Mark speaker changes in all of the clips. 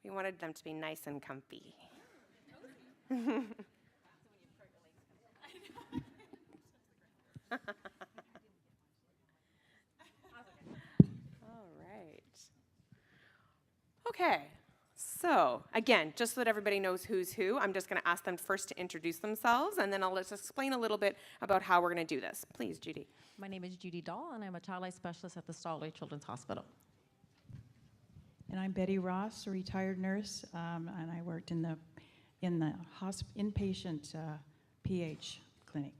Speaker 1: We wanted them to be nice and comfy. All right. Okay. So, again, just so that everybody knows who's who, I'm just going to ask them first to introduce themselves, and then I'll just explain a little bit about how we're going to do this. Please, Judy.
Speaker 2: My name is Judy Doll, and I'm a child life specialist at the Stollery Children's Hospital.
Speaker 3: And I'm Betty Ross, a retired nurse, and I worked in the inpatient PH clinic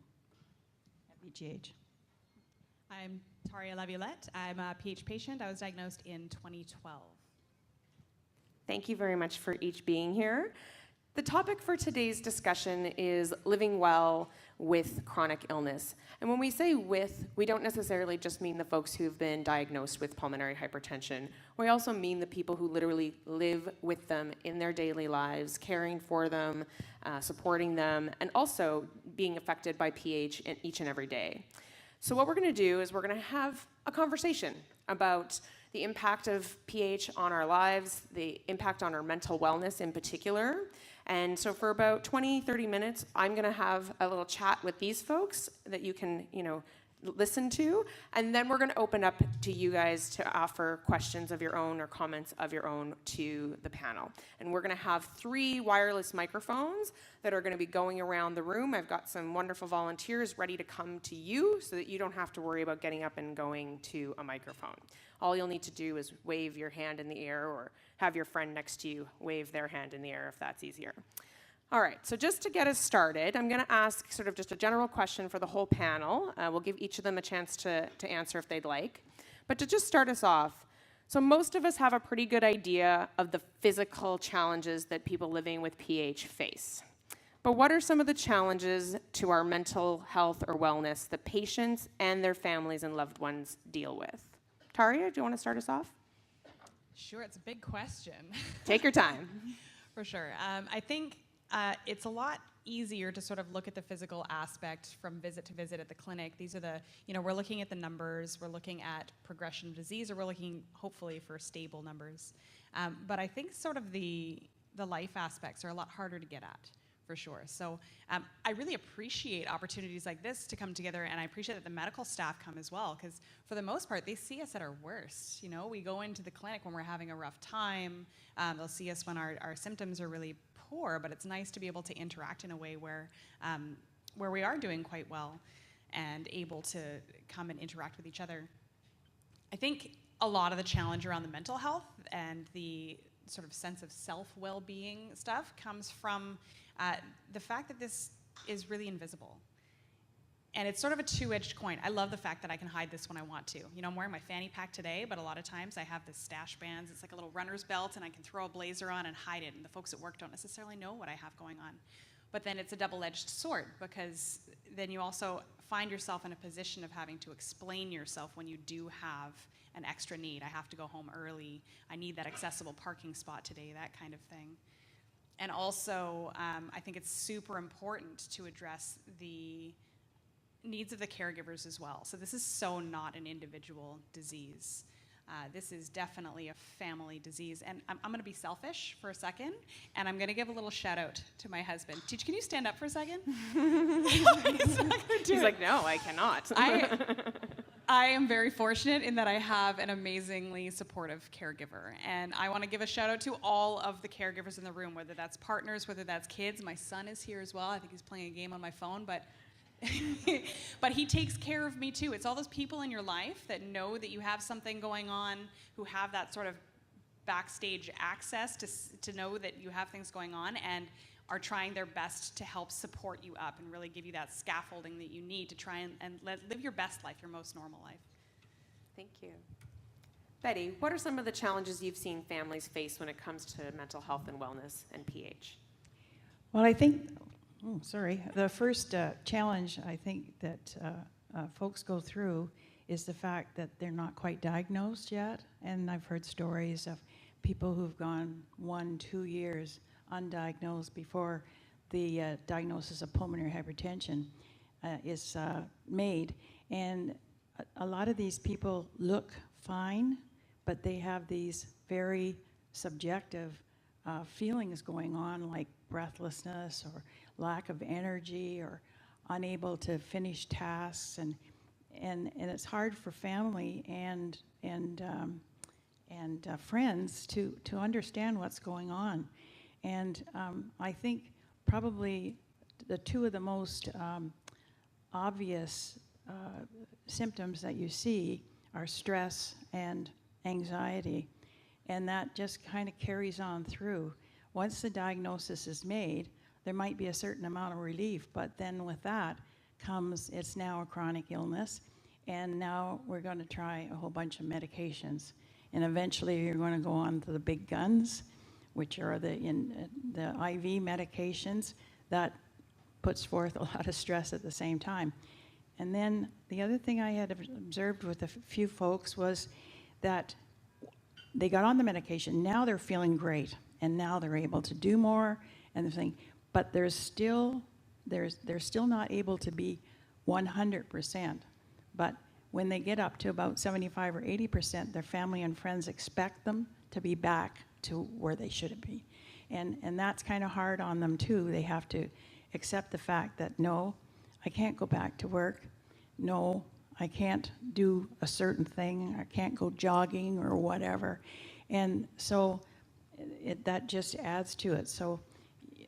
Speaker 3: at BGH.
Speaker 4: I'm Tarya Laviolette. I'm a PH patient. I was diagnosed in 2012.
Speaker 1: Thank you very much for each being here. The topic for today's discussion is living well with chronic illness. And when we say with, we don't necessarily just mean the folks who've been diagnosed with pulmonary hypertension. We also mean the people who literally live with them in their daily lives, caring for them, supporting them, and also being affected by PH each and every day. So what we're going to do is we're going to have a conversation about the impact of PH on our lives, the impact on our mental wellness in particular. And so for about 20, 30 minutes, I'm going to have a little chat with these folks that you can, listen to. And then we're going to open up to you guys to offer questions of your own or comments of your own to the panel. And we're going to have 3 wireless microphones that are going to be going around the room. I've got some wonderful volunteers ready to come to you so that you don't have to worry about getting up and going to a microphone. All you'll need to do is wave your hand in the air or have your friend next to you wave their hand in the air if that's easier. All right, so just to get us started, I'm going to ask sort of just a general question for the whole panel. We'll give each of them a chance to answer if they'd like. But to just start us off, so most of us have a pretty good idea of the physical challenges that people living with PH face. But what are some of the challenges to our mental health or wellness that patients and their families and loved ones deal with? Tarya, do you want to start us off?
Speaker 4: Sure, it's a big question.
Speaker 1: Take your time.
Speaker 4: For sure. I think it's a lot easier to sort of look at the physical aspect from visit to visit at the clinic. These are we're looking at the numbers, we're looking at progression of disease, or we're looking hopefully for stable numbers. But I think sort of the life aspects are a lot harder to get at, for sure. So I really appreciate opportunities like this to come together, and I appreciate that the medical staff come as well, because for the most part, they see us at our worst. We go into the clinic when we're having a rough time. They'll see us when our symptoms are really poor, but it's nice to be able to interact in a way where we are doing quite well and able to come and interact with each other. I think a lot of the challenge around the mental health and the sort of sense of self-well-being stuff comes from the fact that this is really invisible. And it's sort of a two-edged coin. I love the fact that I can hide this when I want to. I'm wearing my fanny pack today, but a lot of times I have this stash bands. It's like a little runner's belt, and I can throw a blazer on and hide it, and the folks at work don't necessarily know what I have going on. But then it's a double-edged sword, because then you also find yourself in a position of having to explain yourself when you do have an extra need. I have to go home early. I need that accessible parking spot today, that kind of thing. And also, I think it's super important to address the needs of the caregivers as well. So this is so not an individual disease. This is definitely a family disease. And I'm going to be selfish for a second, and I'm going to give a little shout out to my husband. Teach, can you stand up for a second?
Speaker 1: He's like, no, I cannot.
Speaker 4: I am very fortunate in that I have an amazingly supportive caregiver. And I want to give a shout out to all of the caregivers in the room, whether that's partners, whether that's kids. My son is here as well. I think he's playing a game on my phone, but he takes care of me too. It's all those people in your life that know that you have something going on, who have that sort of backstage access to know that you have things going on, and are trying their best to help support you up and really give you that scaffolding that you need to try and live your best life, your most normal life.
Speaker 1: Thank you. Betty, what are some of the challenges you've seen families face when it comes to mental health and wellness and PH?
Speaker 3: Well, I think, the first challenge I think that folks go through is the fact that they're not quite diagnosed yet. And I've heard stories of people who've gone 1-2 years undiagnosed before the diagnosis of pulmonary hypertension is made. And a lot of these people look fine, but they have these very subjective feelings going on like breathlessness or lack of energy or unable to finish tasks, and it's hard for family and friends to understand what's going on. And I think probably the two of the most obvious symptoms that you see are stress and anxiety, and that just kind of carries on through. Once the diagnosis is made, there might be a certain amount of relief, but then with that comes, it's now a chronic illness, and now we're going to try a whole bunch of medications, and eventually you're going to go on to the big guns, which are the IV medications that puts forth a lot of stress at the same time. And then the other thing I had observed with a few folks was that they got on the medication, now they're feeling great, and now they're able to do more, and but they're still not able to be 100%. But when they get up to about 75 or 80%, their family and friends expect them to be back to where they should be. And that's kind of hard on them too. They have to accept the fact that, no, I can't go back to work. No, I can't do a certain thing. I can't go jogging or whatever. And so that just adds to it. So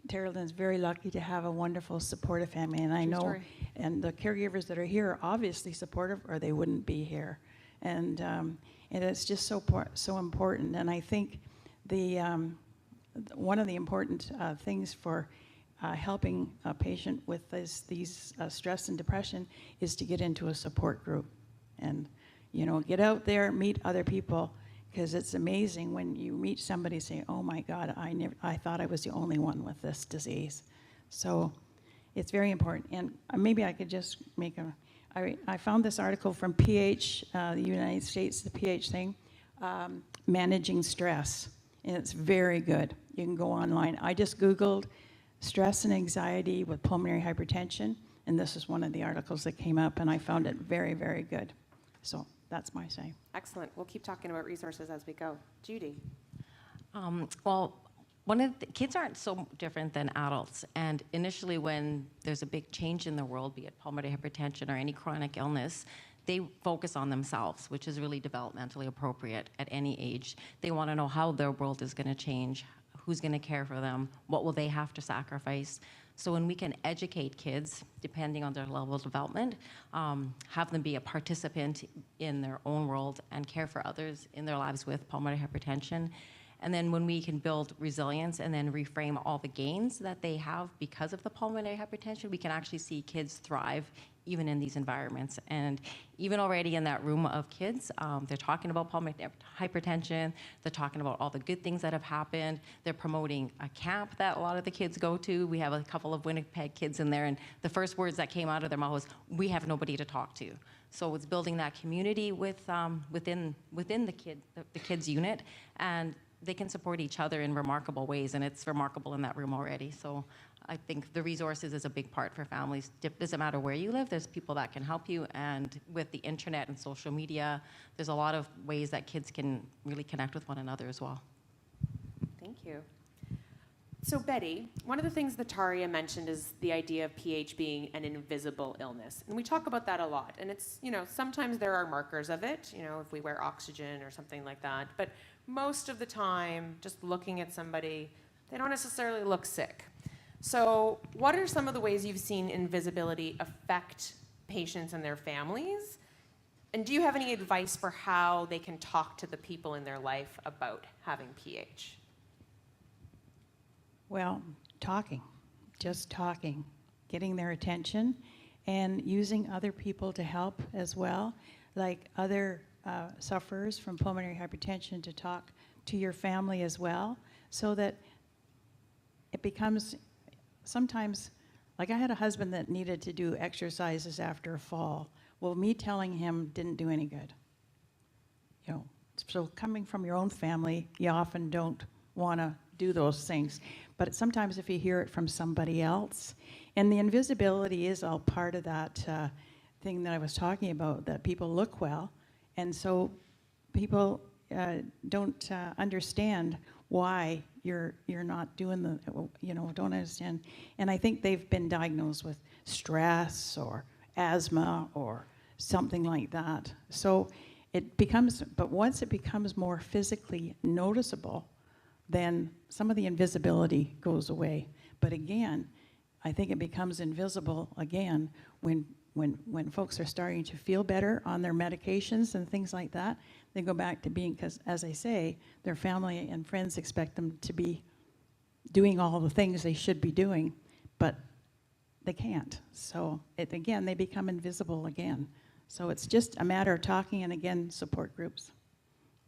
Speaker 3: Tarya very lucky to have a wonderful, supportive family. And I know,
Speaker 1: story.
Speaker 3: and the caregivers that are here are obviously supportive, or they wouldn't be here. And it's just so important. And I think one of the important things for helping a patient with these stress and depression is to get into a support group, and get out there, meet other people, because it's amazing when you meet somebody saying, "Oh my God, I thought I was the only one with this disease." So it's very important. And maybe I could just make I found this article from PH, the United States, the PH thing, managing stress, and it's very good. You can go online. I just Googled stress and anxiety with pulmonary hypertension, and this is one of the articles that came up, and I found it very, very good. So that's my say.
Speaker 1: Excellent. We'll keep talking about resources as we go. Judy.
Speaker 2: Well, one of the kids aren't so different than adults, and initially when there's a big change in the world, be it pulmonary hypertension or any chronic illness, they focus on themselves, which is really developmentally appropriate at any age. They want to know how their world is going to change, who's going to care for them, what will they have to sacrifice. So when we can educate kids, depending on their level of development, have them be a participant in their own world and care for others in their lives with pulmonary hypertension. And then when we can build resilience and then reframe all the gains that they have because of the pulmonary hypertension, we can actually see kids thrive even in these environments. And even already in that room of kids, they're talking about pulmonary hypertension, they're talking about all the good things that have happened, they're promoting a camp that a lot of the kids go to. We have a couple of Winnipeg kids in there, and the first words that came out of their mouth was, "We have nobody to talk to." So it's building that community within the kids unit, and they can support each other in remarkable ways, and it's remarkable in that room already. So I think the resources is a big part for families. It doesn't matter where you live, there's people that can help you, and with the internet and social media, there's a lot of ways that kids can really connect with one another as well.
Speaker 1: Thank you. So Betty, one of the things that Tarya mentioned is the idea of PH being an invisible illness. And we talk about that a lot. And it's, sometimes there are markers of it, if we wear oxygen or something like that. But most of the time, just looking at somebody, they don't necessarily look sick. So what are some of the ways you've seen invisibility affect patients and their families? And do you have any advice for how they can talk to the people in their life about having PH?
Speaker 3: Well, just talking, getting their attention, and using other people to help as well, like other sufferers from pulmonary hypertension, to talk to your family as well, so that it becomes sometimes, like I had a husband that needed to do exercises after a fall. Well, me telling him didn't do any good. So coming from your own family, you often don't want to do those things. But sometimes if you hear it from somebody else, and the invisibility is all part of that thing that I was talking about, that people look well, and so people don't understand why you're not doing the, don't understand. And I think they've been diagnosed with stress or asthma or something like that. So but once it becomes more physically noticeable, then some of the invisibility goes away. But again, I think it becomes invisible again when folks are starting to feel better on their medications and things like that. They go back to being, because as I say, their family and friends expect them to be doing all the things they should be doing, but they can't. So again, they become invisible again. So it's just a matter of talking, and again, support groups.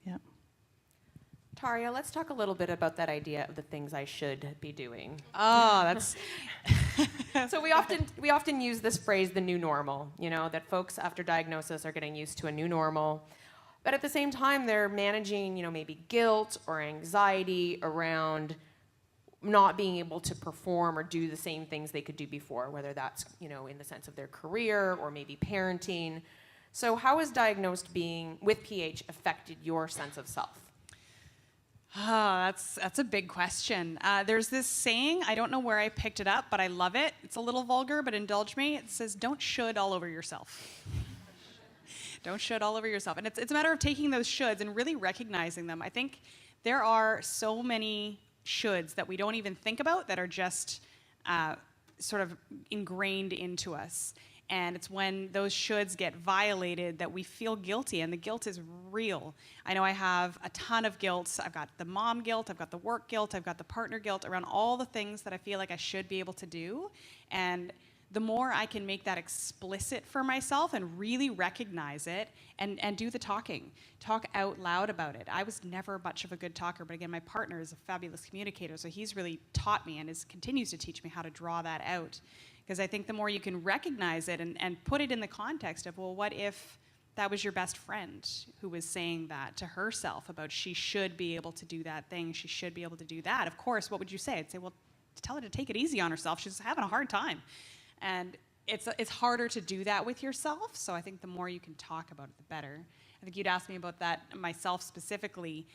Speaker 3: Yeah.
Speaker 1: Tarya, let's talk a little bit about that idea of the things I should be doing.
Speaker 4: Oh, that's
Speaker 1: So we often use this phrase, the new normal, that folks after diagnosis are getting used to a new normal. But at the same time, they're managing, maybe guilt or anxiety around not being able to perform or do the same things they could do before, whether that's, in the sense of their career or maybe parenting. So how has diagnosed being with PH affected your sense of self?
Speaker 4: Oh, that's a big question. There's this saying, I don't know where I picked it up, but I love it. It's a little vulgar, but indulge me. It says, don't should all over yourself. Don't should all over yourself. And it's a matter of taking those shoulds and really recognizing them. I think there are so many shoulds that we don't even think about that are just sort of ingrained into us. And it's when those shoulds get violated that we feel guilty, and the guilt is real. I know I have a ton of guilt. I've got the mom guilt, I've got the work guilt, I've got the partner guilt around all the things that I feel like I should be able to do. And the more I can make that explicit for myself and really recognize it and do the talking, talk out loud about it. I was never much of a good talker, but again, my partner is a fabulous communicator, so he's really taught me and continues to teach me how to draw that out. Because I think the more you can recognize it and put it in the context of, well, what if that was your best friend who was saying that to herself about she should be able to do that thing, she should be able to do that. Of course, what would you say? I'd say, well, tell her to take it easy on herself. She's having a hard time. And it's harder to do that with yourself, so I think the more you can talk about it, the better. I think you'd asked me about that myself specifically.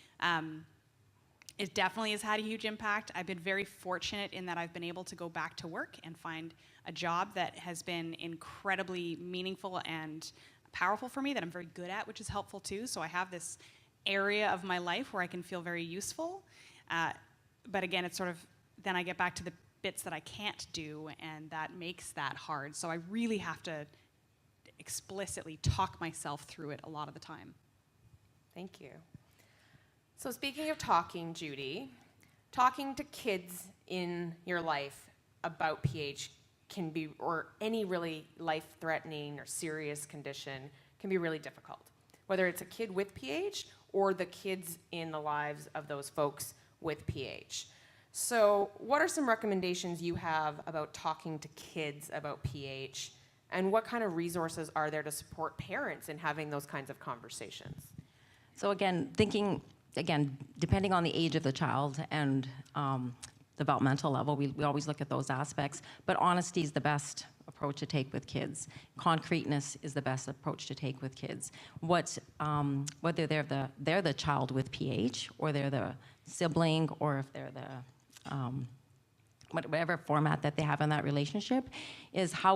Speaker 4: It definitely has had a huge impact. I've been very fortunate in that I've been able to go back to work and find a job that has been incredibly meaningful and powerful for me, that I'm very good at, which is helpful too. So I have this area of my life where I can feel very useful. But again, it's sort of, then I get back to the bits that I can't do, and that makes that hard. So I really have to explicitly talk myself through it a lot of the time.
Speaker 1: Thank you. So speaking of talking, Judy, talking to kids in your life about PH can be, or any really life-threatening or serious condition, can be really difficult. Whether it's a kid with PH or the kids in the lives of those folks with PH. So what are some recommendations you have about talking to kids about PH, and what kind of resources are there to support parents in having those kinds of conversations?
Speaker 2: So again, depending on the age of the child and developmental level, we always look at those aspects, but honesty is the best approach to take with kids. Concreteness is the best approach to take with kids. Whether they're the child with PH, or they're the sibling, or if they're the whatever format that they have in that relationship, is how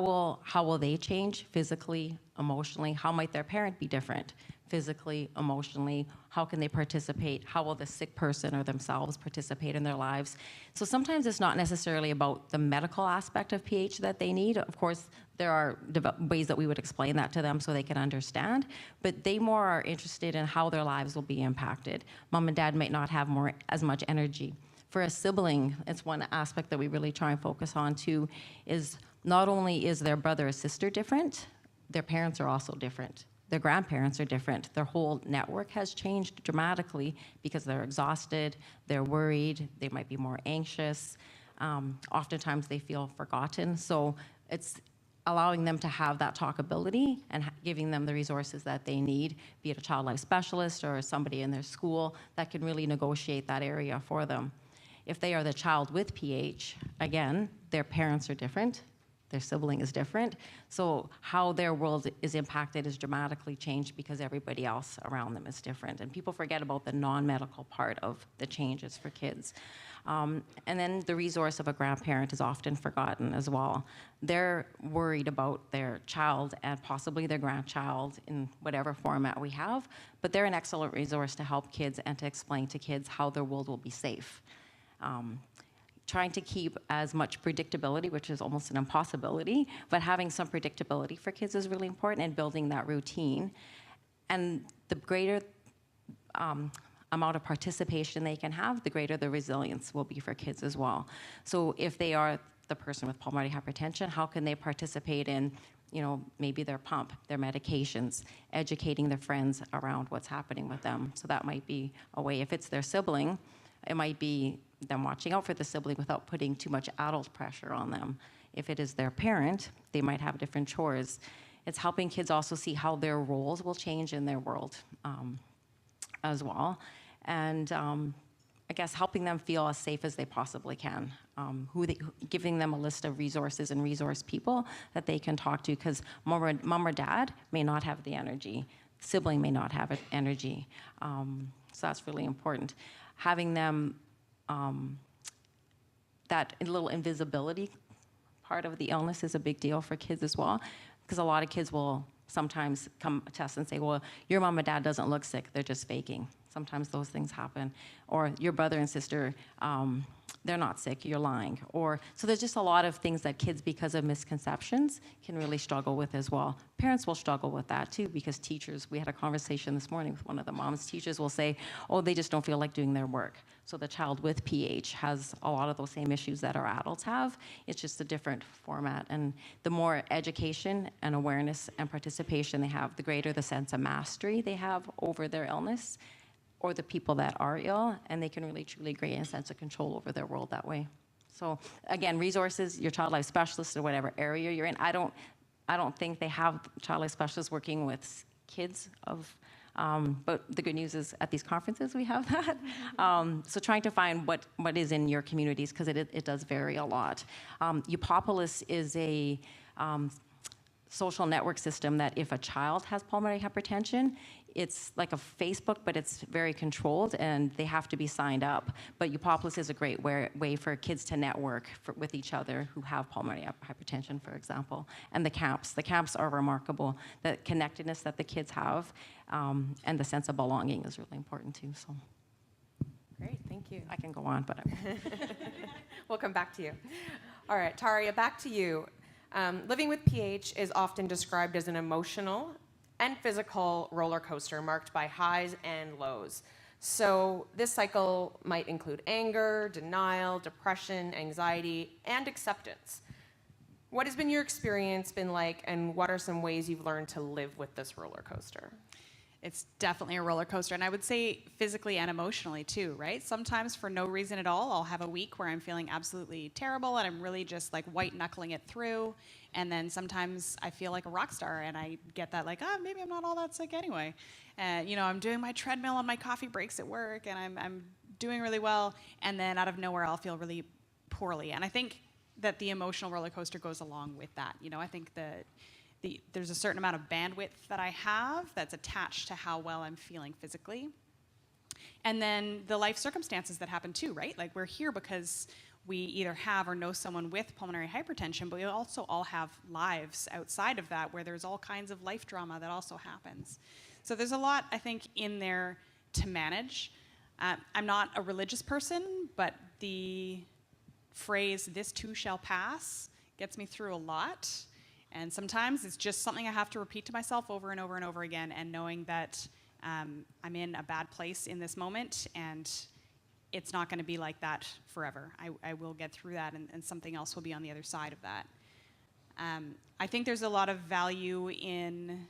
Speaker 2: will they change physically, emotionally? How might their parent be different physically, emotionally? How can they participate? How will the sick person or themselves participate in their lives? So sometimes it's not necessarily about the medical aspect of PH that they need. Of course, there are ways that we would explain that to them so they can understand, but they more are interested in how their lives will be impacted. Mom and dad might not have as much energy. For a sibling, it's one aspect that we really try and focus on too, is not only is their brother or sister different, their parents are also different. Their grandparents are different. Their whole network has changed dramatically because they're exhausted, they're worried, they might be more anxious. Oftentimes they feel forgotten. So it's allowing them to have that talkability and giving them the resources that they need, be it a child life specialist or somebody in their school that can really negotiate that area for them. If they are the child with PH, again, their parents are different, their sibling is different. So how their world is impacted is dramatically changed because everybody else around them is different. And people forget about the non-medical part of the changes for kids. And then the resource of a grandparent is often forgotten as well. They're worried about their child and possibly their grandchild in whatever format we have, but they're an excellent resource to help kids and to explain to kids how their world will be safe. Trying to keep as much predictability, which is almost an impossibility, but having some predictability for kids is really important, and building that routine. And the greater amount of participation they can have, the greater the resilience will be for kids as well. So if they are the person with pulmonary hypertension, how can they participate in, maybe their pump, their medications, educating their friends around what's happening with them? So that might be a way. If it's their sibling, it might be them watching out for the sibling without putting too much adult pressure on them. If it is their parent, they might have different chores. It's helping kids also see how their roles will change in their world as well. And I guess helping them feel as safe as they possibly can. Giving them a list of resources and resource people that they can talk to, because mom or dad may not have the energy. Sibling may not have energy. So that's really important. Having them, that little invisibility part of the illness is a big deal for kids as well, because a lot of kids will sometimes come to us and say, well, your mom and dad doesn't look sick, they're just faking. Sometimes those things happen. Or your brother and sister, they're not sick, you're lying. So there's just a lot of things that kids, because of misconceptions, can really struggle with as well. Parents will struggle with that too, because teachers, we had a conversation this morning with one of the moms, teachers will say, oh, they just don't feel like doing their work. So the child with PH has a lot of those same issues that our adults have. It's just a different format. And the more education and awareness and participation they have, the greater the sense of mastery they have over their illness, or the people that are ill, and they can really truly gain a sense of control over their world that way. So again, resources, your child life specialist or whatever area you're in, I don't think they have child life specialists working with kids but the good news is at these conferences we have that. So trying to find what is in your communities, because it does vary a lot. Eupopolis is a social network system that if a child has pulmonary hypertension, it's like a Facebook, but it's very controlled, and they have to be signed up. But Eupopolis is a great way for kids to network with each other who have pulmonary hypertension, for example. And the camps are remarkable. The connectedness that the kids have and the sense of belonging is really important too. So.
Speaker 1: Great, thank you.
Speaker 2: I can go on, but
Speaker 1: We'll come back to you. All right, Tarya, back to you. Living with PH is often described as an emotional and physical roller coaster marked by highs and lows. So this cycle might include anger, denial, depression, anxiety, and acceptance. What has been your experience been like, and what are some ways you've learned to live with this roller coaster?
Speaker 4: It's definitely a roller coaster, and I would say physically and emotionally too, right? Sometimes for no reason at all, I'll have a week where I'm feeling absolutely terrible and I'm really just like white knuckling it through. And then sometimes I feel like a rock star and I get that like, maybe I'm not all that sick anyway. And I'm doing my treadmill on my coffee breaks at work and I'm doing really well. And then out of nowhere, I'll feel really poorly. And I think that the emotional roller coaster goes along with that. I think there's a certain amount of bandwidth that I have that's attached to how well I'm feeling physically. And then the life circumstances that happen too, right? Like we're here because we either have or know someone with pulmonary hypertension, but we also all have lives outside of that where there's all kinds of life drama that also happens. So there's a lot, I think, in there to manage. I'm not a religious person, but the phrase, "this too shall pass," gets me through a lot. And sometimes it's just something I have to repeat to myself over and over and over again, and knowing that I'm in a bad place in this moment, and it's not going to be like that forever. I will get through that, and something else will be on the other side of that. I think there's a lot of value in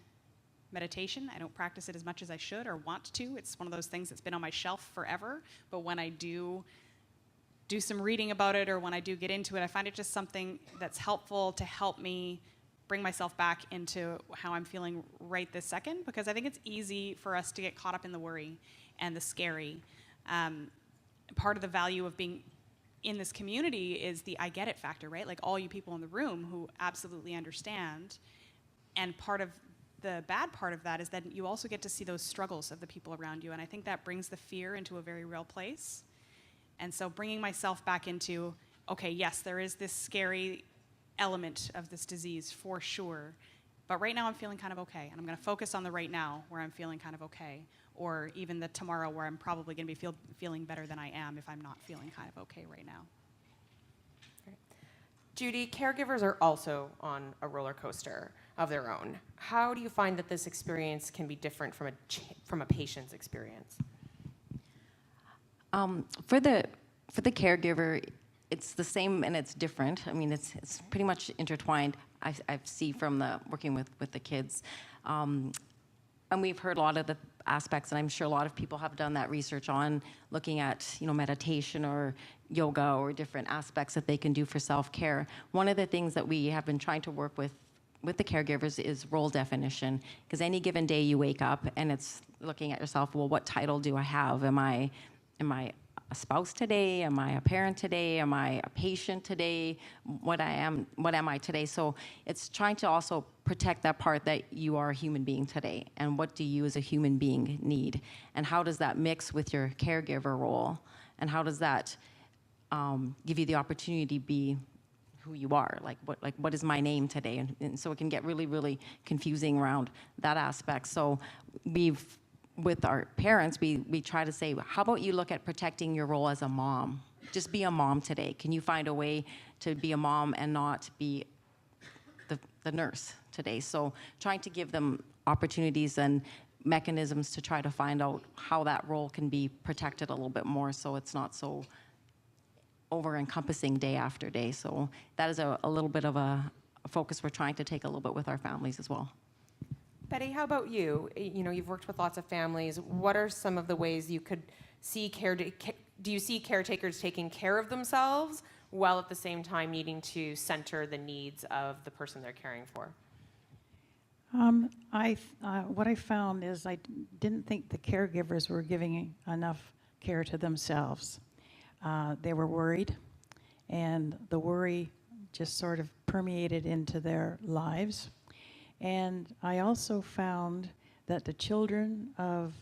Speaker 4: meditation. I don't practice it as much as I should or want to. It's one of those things that's been on my shelf forever, but when I do some reading about it, or when I do get into it, I find it just something that's helpful to help me bring myself back into how I'm feeling right this second, because I think it's easy for us to get caught up in the worry and the scary. Part of the value of being in this community is the I get it factor, right? Like all you people in the room who absolutely understand. And part of the bad part of that is that you also get to see those struggles of the people around you. And I think that brings the fear into a very real place. And so bringing myself back into, okay, yes, there is this scary element of this disease for sure. But right now I'm feeling kind of okay. And I'm going to focus on the right now where I'm feeling kind of okay. Or even the tomorrow where I'm probably going to be feeling better than I am if I'm not feeling kind of okay right now.
Speaker 1: Judy, caregivers are also on a roller coaster of their own. How do you find that this experience can be different from a patient's experience?
Speaker 2: For the caregiver, it's the same and it's different. I mean, it's pretty much intertwined. I see from the working with the kids, and we've heard a lot of the aspects, and I'm sure a lot of people have done that research on looking at meditation or yoga or different aspects that they can do for self-care. One of the things that we have been trying to work with the caregivers is role definition, because any given day you wake up and it's looking at yourself, well, what title do I have? Am I a spouse today? Am I a parent today? Am I a patient today? What am I today? So it's trying to also protect that part that you are a human being today, and what do you as a human being need, and how does that mix with your caregiver role, and how does that give you the opportunity to be who you are, like what is my name today, and so it can get really, really confusing around that aspect. So with our parents, we try to say, how about you look at protecting your role as a mom? Just be a mom today. Can you find a way to be a mom and not be the nurse today? So trying to give them opportunities and mechanisms to try to find out how that role can be protected a little bit more, so it's not so over-encompassing day after day. So that is a little bit of a focus we're trying to take a little bit with our families as well.
Speaker 1: Betty, how about you? You've worked with lots of families. What are some of the ways you could see do you see caretakers taking care of themselves while at the same time needing to center the needs of the person they're caring for?
Speaker 3: What I found is I didn't think the caregivers were giving enough care to themselves. They were worried, and the worry just sort of permeated into their lives. And I also found that the children of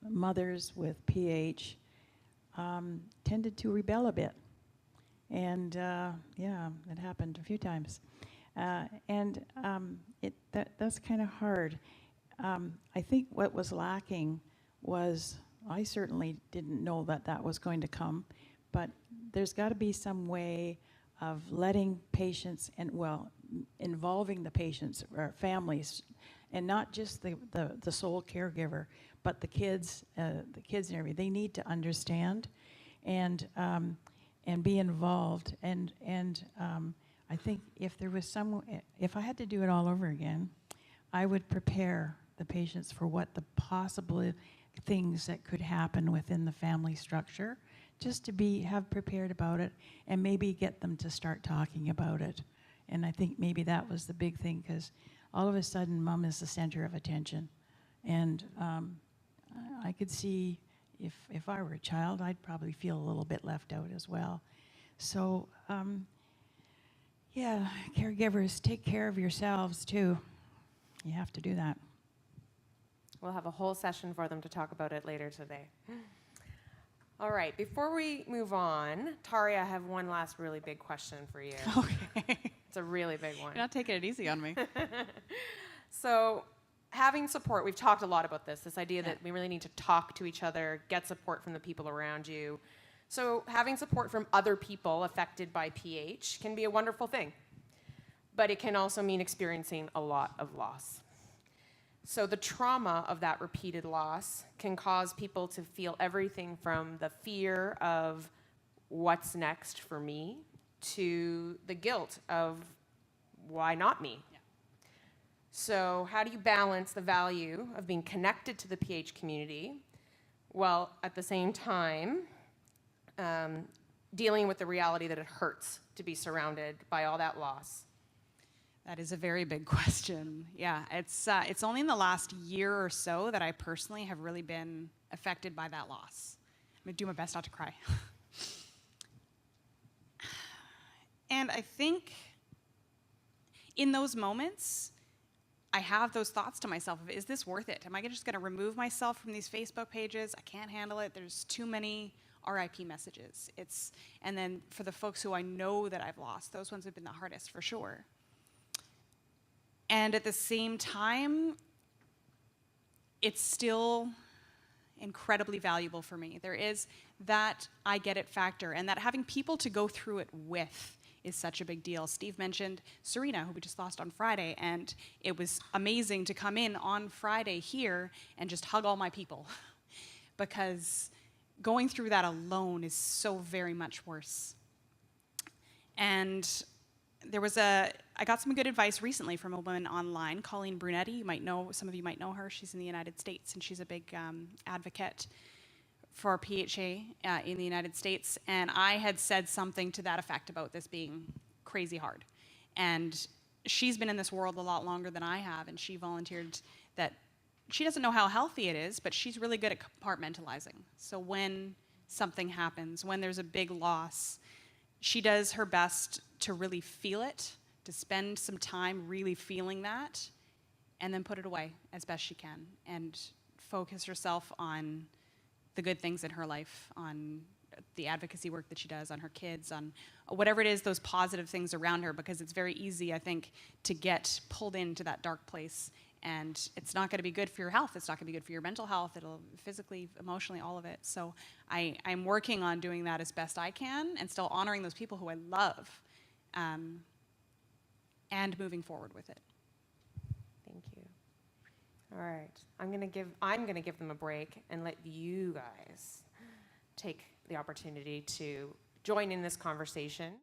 Speaker 3: mothers with PH tended to rebel a bit. And it happened a few times. That's kind of hard. I think what was lacking was, I certainly didn't know that was going to come, but there's got to be some way of letting patients involving the patients or families, and not just the sole caregiver, but the kids and everything. They need to understand and be involved. And I think if I had to do it all over again, I would prepare the patients for what the possible things that could happen within the family structure, just to have prepared about it, and maybe get them to start talking about it. And I think maybe that was the big thing, because all of a sudden, mom is the center of attention. And I could see if I were a child, I'd probably feel a little bit left out as well. So, caregivers, take care of yourselves too. You have to do that.
Speaker 1: We'll have a whole session for them to talk about it later today. All right, before we move on, Tarya, I have one last really big question for you.
Speaker 4: Okay.
Speaker 1: It's a really big one.
Speaker 4: You're not taking it easy on me.
Speaker 1: So, having support, we've talked a lot about this idea that we really need to talk to each other, get support from the people around you. So, having support from other people affected by PH can be a wonderful thing, but it can also mean experiencing a lot of loss. So the trauma of that repeated loss can cause people to feel everything from the fear of what's next for me to the guilt of why not me? Yeah. So how do you balance the value of being connected to the PH community while at the same time dealing with the reality that it hurts to be surrounded by all that loss?
Speaker 4: That is a very big question. Yeah, it's only in the last year or so that I personally have really been affected by that loss. I'm gonna do my best not to cry. And I think in those moments, I have those thoughts to myself of, is this worth it? Am I just going to remove myself from these Facebook pages? I can't handle it. There's too many RIP messages. And then for the folks who I know that I've lost, those ones have been the hardest for sure. And at the same time, it's still incredibly valuable for me. There is that I get it factor, and that having people to go through it with is such a big deal. Steve mentioned Serena, who we just lost on Friday, and it was amazing to come in on Friday here and just hug all my people because going through that alone is so very much worse. And I got some good advice recently from a woman online, Colleen Brunetti. Some of you might know her. She's in the United States, and she's a big advocate for PHA in the United States. And I had said something to that effect about this being crazy hard. And she's been in this world a lot longer than I have, and she volunteered that she doesn't know how healthy it is, but she's really good at compartmentalizing. So when something happens, when there's a big loss, she does her best to really feel it, to spend some time really feeling that, and then put it away as best she can, and focus herself on the good things in her life, on the advocacy work that she does, on her kids, on whatever it is, those positive things around her, because it's very easy, I think, to get pulled into that dark place. And it's not going to be good for your health. It's not going to be good for your mental health. It'll physically, emotionally, all of it. So I'm working on doing that as best I can and still honoring those people who I love and moving forward with it.
Speaker 1: Thank you. All right. I'm going to give them a break and let you guys take the opportunity to join in this conversation.